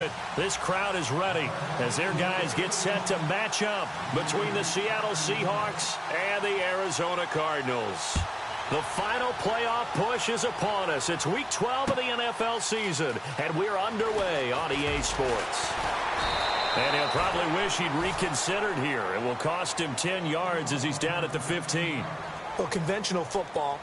it. This crowd is ready as their guys get set to match up between the Seattle Seahawks and the Arizona Cardinals. The final playoff push is upon us. It's Week 12 of the NFL season, and we're underway on EA Sports. And he'll probably wish he'd reconsidered here. It will cost him 10 yards as he's down at the 15. Well, conventional football.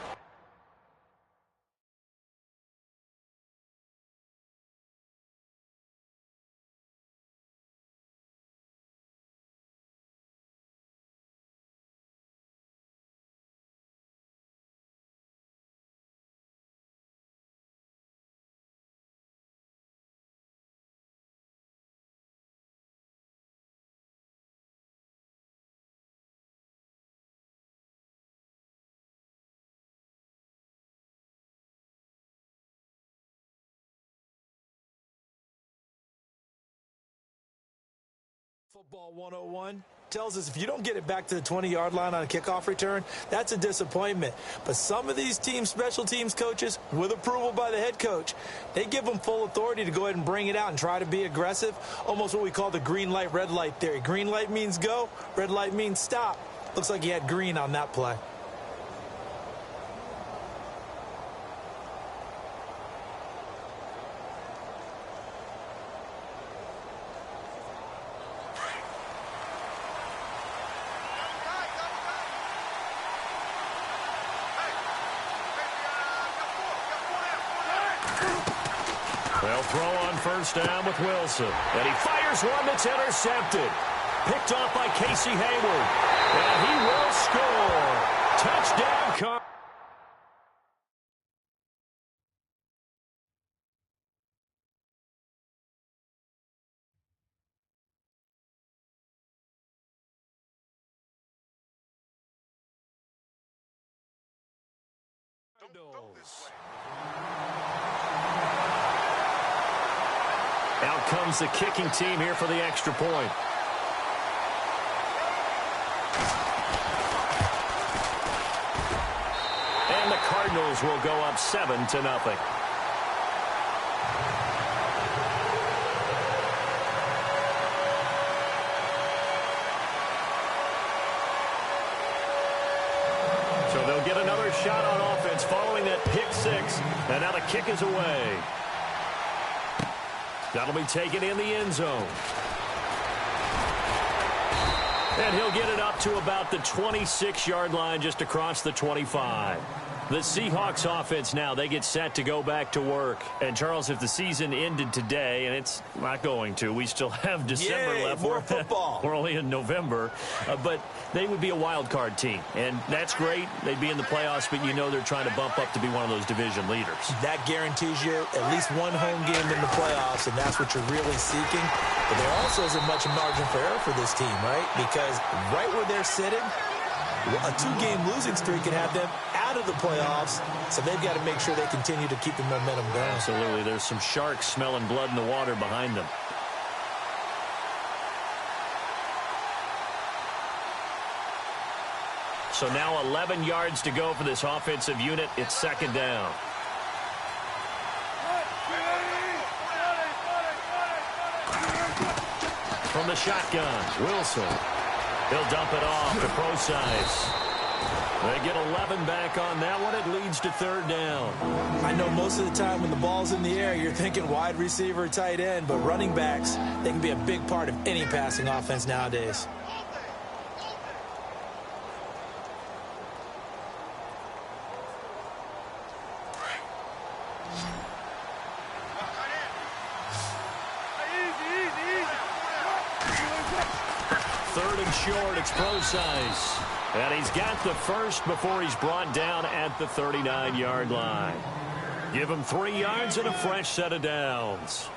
Football 101 tells us if you don't get it back to the 20-yard line on a kickoff return, that's a disappointment. But some of these teams, special teams coaches, with approval by the head coach, they give them full authority to go ahead and bring it out and try to be aggressive, almost what we call the green light, red light theory. Green light means go, red light means stop. Looks like he had green on that play. They'll throw on first down with Wilson. And he fires one that's intercepted. Picked off by Casey Hayward. And he will score. Touchdown, Cardinals. Out comes the kicking team here for the extra point. And the Cardinals will go up 7-0. So they'll get another shot on offense following that pick six. And now the kick is away. That'll be taken in the end zone. And he'll get it up to about the 26-yard line, just across the 25. The Seahawks offense now, they get set to go back to work. And, Charles, if the season ended today, and it's not going to, we still have December left. More football. We're only in November. But they would be a wild card team. And that's great. They'd be in the playoffs, but you know they're trying to bump up to be one of those division leaders. That guarantees you at least one home game in the playoffs, and that's what you're really seeking. But there also isn't much margin for error for this team, right? Because right where they're sitting, a two-game losing streak can have them out of the playoffs, so they've got to make sure they continue to keep the momentum going. Absolutely. There's some sharks smelling blood in the water behind them. So now 11 yards to go for this offensive unit. It's second down. From the shotgun, Wilson. He'll dump it off to Procise. They get 11 back on that one. It leads to third down. I know most of the time when the ball's in the air, you're thinking wide receiver, tight end, but running backs, they can be a big part of any passing offense nowadays. Third and short, it's Procise. And he's got the first before he's brought down at the 39-yard line. Give him 3 yards and a fresh set of downs.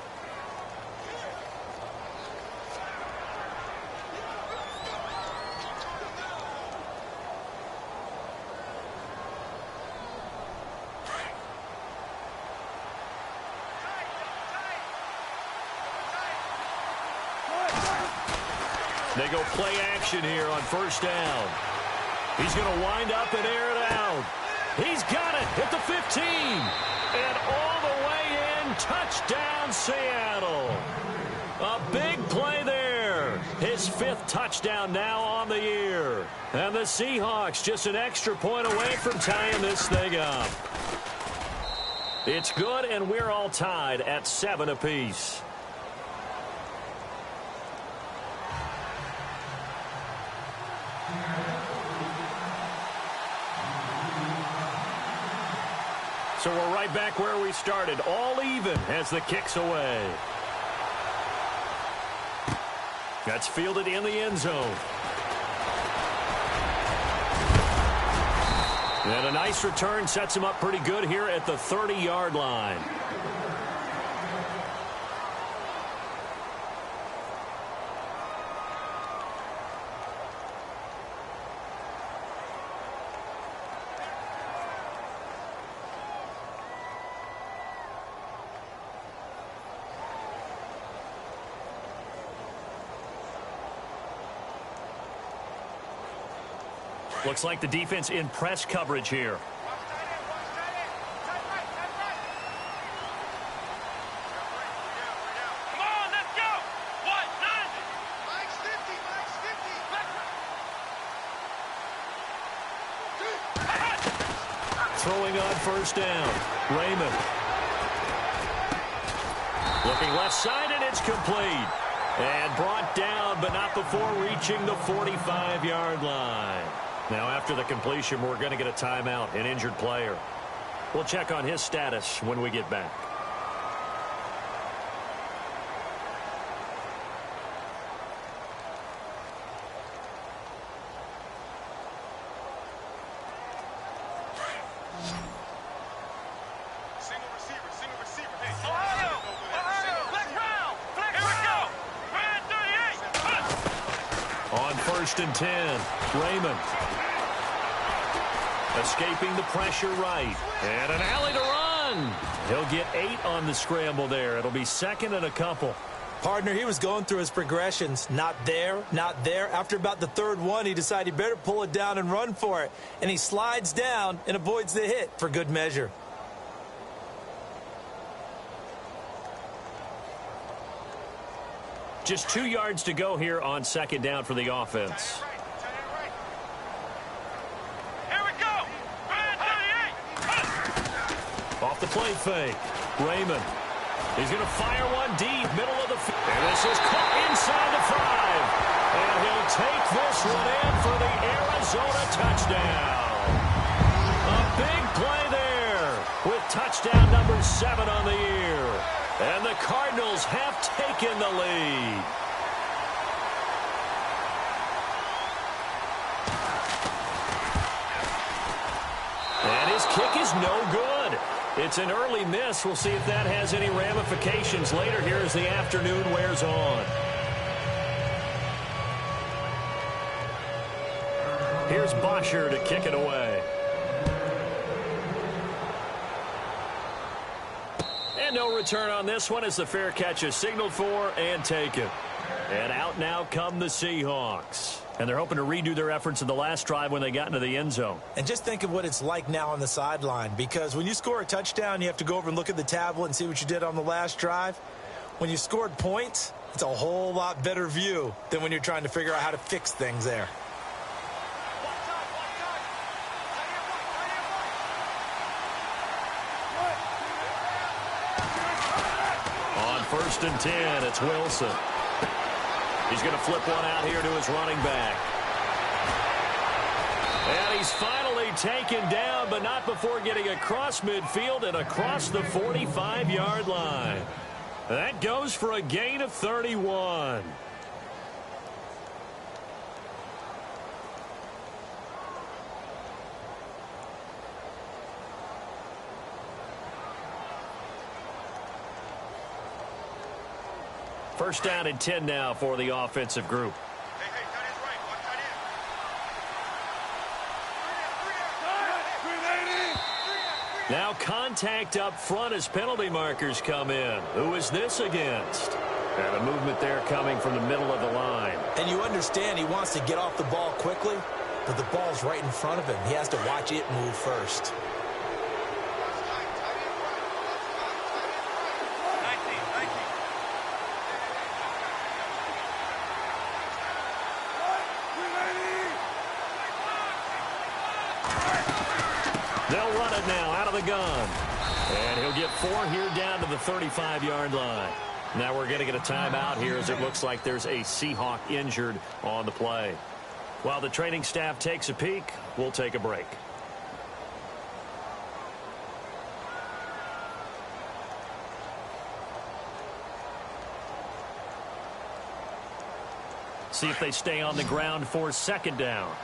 They go play action here on first down. He's going to wind up and air it out. He's got it at the 15. And all the way in, touchdown Seattle. 5th touchdown now on the year. And the Seahawks just an extra point away from tying this thing up. It's good, and we're all tied at 7 apiece. So we're right back where we started, all even as the kick's away. That's fielded in the end zone. And a nice return sets him up pretty good here at the 30-yard line. Looks like the defense in press coverage here. Come on, let's go. What? Mike's 50, Mike's 50. Throwing on first down. Raymond. Looking left side, and it's complete. And brought down, but not before reaching the 45-yard line. Now, after the completion, we're going to get a timeout, an injured player. We'll check on his status when we get back. Single receiver. Hey, Ohio, flex round. Here we go. Raiderdude66074. On 1st and 10, Raymond. Escaping the pressure right. And an alley to run. He'll get 8 on the scramble there. It'll be 2nd and a couple. Partner, he was going through his progressions. Not there, not there. After about the 3rd one, he decided he better pull it down and run for it. And he slides down and avoids the hit for good measure. Just 2 yards to go here on 2nd down for the offense. Off the play fake. Raymond. He's going to fire one deep, middle of the field. And this is caught inside the 5. And he'll take this one in for the Arizona touchdown. A big play there with touchdown number 7 on the year. And the Cardinals have taken the lead. And his kick is no good. It's an early miss. We'll see if that has any ramifications later here as the afternoon wears on. Here's Bercier to kick it away. And no return on this one as the fair catch is signaled for and taken. And out now come the Seahawks. And they're hoping to redo their efforts in the last drive when they got into the end zone. And just think of what it's like now on the sideline, because when you score a touchdown, you have to go over and look at the tablet and see what you did on the last drive. When you scored points, it's a whole lot better view than when you're trying to figure out how to fix things there. On 1st and 10, it's Wilson. He's going to flip one out here to his running back. And he's finally taken down, but not before getting across midfield and across the 45-yard line. That goes for a gain of 31. First down and 10 now for the offensive group. Hey, tight end's right. Watch tight end. Now contact up front as penalty markers come in. Who is this against? And a movement there coming from the middle of the line. And you understand he wants to get off the ball quickly, but the ball's right in front of him. He has to watch it move first. They'll run it now out of the gun. And he'll get 4 here down to the 35-yard line. Now we're going to get a timeout here as it looks like there's a Seahawk injured on the play. While the training staff takes a peek, we'll take a break. See if they stay on the ground for second down.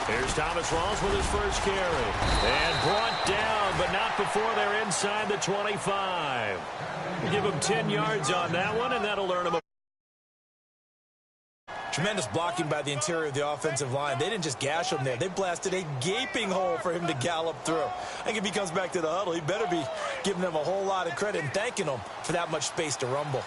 Here's Thomas Rawls with his first carry. And brought down, but not before they're inside the 25. Give him 10 yards on that one, and that'll earn him a... Tremendous blocking by the interior of the offensive line. They didn't just gash him there. They blasted a gaping hole for him to gallop through. I think if he comes back to the huddle, he better be giving them a whole lot of credit and thanking them for that much space to rumble.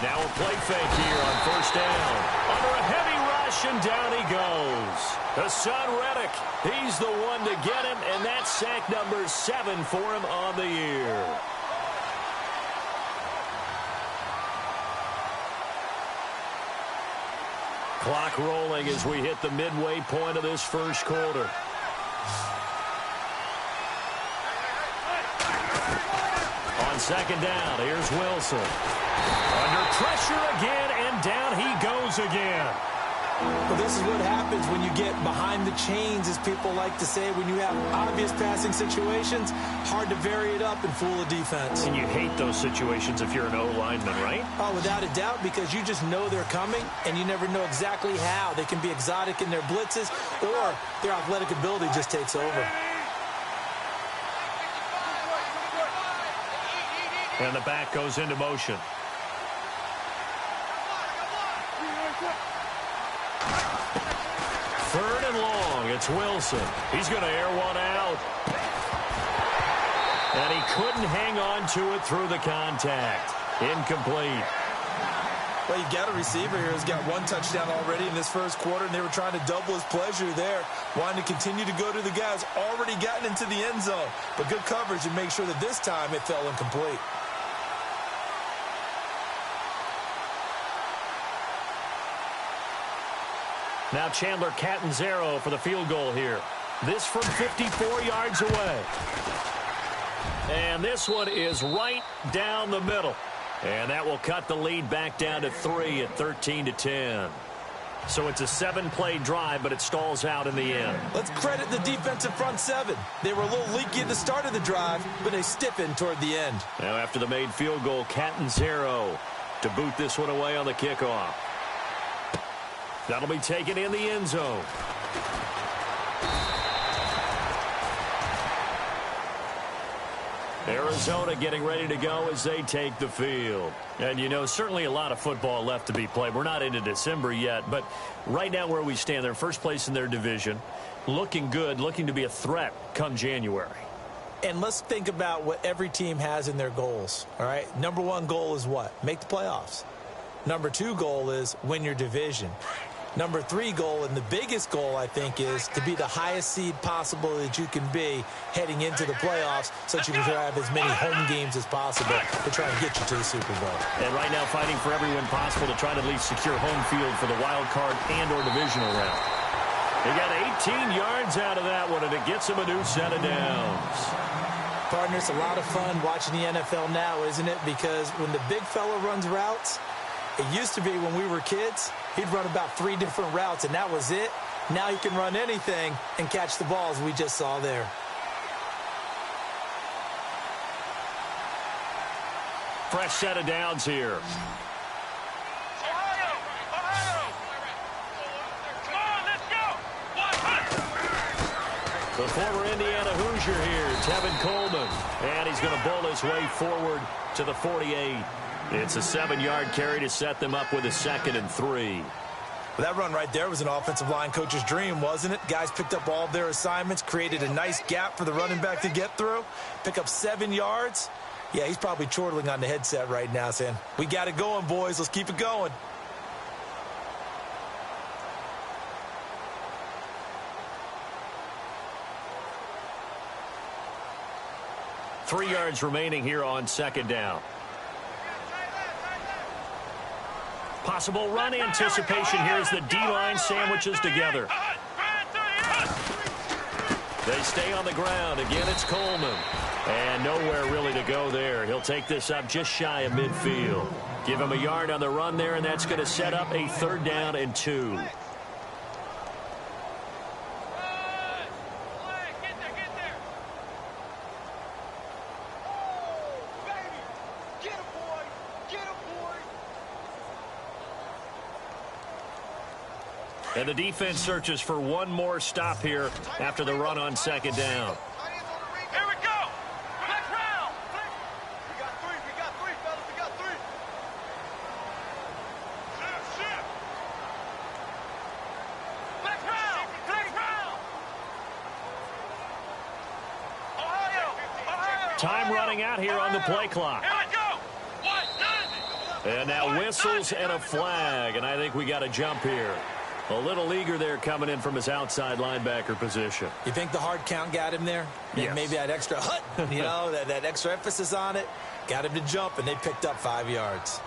Now a play fake here on first down. Under a heavy rush, and down he goes. Hassan Reddick, he's the one to get him, and that's sack number 7 for him on the year. Clock rolling as we hit the midway point of this first quarter. On second down, here's Wilson. Under pressure again, and down he goes again. Well, this is what happens when you get behind the chains, as people like to say. When you have obvious passing situations, hard to vary it up and fool a defense. And you hate those situations if you're an O-lineman, right? Oh, without a doubt, because you just know they're coming, and you never know exactly how. They can be exotic in their blitzes, or their athletic ability just takes over. And the back goes into motion. Third and long, it's Wilson. He's going to air one out. And he couldn't hang on to it through the contact. Incomplete. Well, you got a receiver here who's got 1 touchdown already in this first quarter, and they were trying to double his pleasure there, wanting to continue to go to the guys already gotten into the end zone. But good coverage and make sure that this time it fell incomplete. Now Chandler Catanzaro for the field goal here. This from 54 yards away. And this one is right down the middle. And that will cut the lead back down to 3 at 13-10. So it's a 7-play drive, but it stalls out in the end. Let's credit the defensive front 7. They were a little leaky at the start of the drive, but they stiffened toward the end. Now after the made field goal, Catanzaro to boot this one away on the kickoff. That'll be taken in the end zone. Arizona getting ready to go as they take the field. And, you know, certainly a lot of football left to be played. We're not into December yet, but right now where we stand, they're first place in their division, looking good, looking to be a threat come January. And let's think about what every team has in their goals, all right? Number 1 goal is what? Make the playoffs. Number 2 goal is win your division. Number 3 goal, and the biggest goal, I think, is to be the highest seed possible that you can be heading into the playoffs so that you can have as many home games as possible to try and get you to the Super Bowl. And right now fighting for every win possible to try to at least secure home field for the wild card and or divisional round. He got 18 yards out of that one, and it gets him a new set of downs. Partner, it's a lot of fun watching the NFL now, isn't it? Because when the big fella runs routes, it used to be when we were kids, he'd run about 3 different routes, and that was it. Now he can run anything and catch the balls we just saw there. Fresh set of downs here. Ohio! Ohio! Come on, let's go! The former Indiana Hoosier here, Tevin Coleman. And he's going to bowl his way forward to the 48. It's a 7-yard carry to set them up with a 2nd and 3. Well, that run right there was an offensive line coach's dream, wasn't it? Guys picked up all of their assignments, created a nice gap for the running back to get through, pick up 7 yards. Yeah, he's probably chortling on the headset right now saying, we got it going, boys. Let's keep it going. 3 yards remaining here on second down. Possible run anticipation here as the D-line sandwiches together. They stay on the ground. Again, it's Coleman. And nowhere really to go there. He'll take this up just shy of midfield. Give him a yard on the run there, and that's going to set up a 3rd down and 2. And the defense searches for one more stop here after the run on second down. Here we go. Flex round. We got three, fellas. We got three. Shift. Flex round. Ohio. Time running out here on the play clock. Here we go. And now whistles and a flag, and I think we got a jump here. A little eager there coming in from his outside linebacker position. You think the hard count got him there? Yes. Maybe that extra that extra emphasis on it got him to jump, and they picked up 5 yards.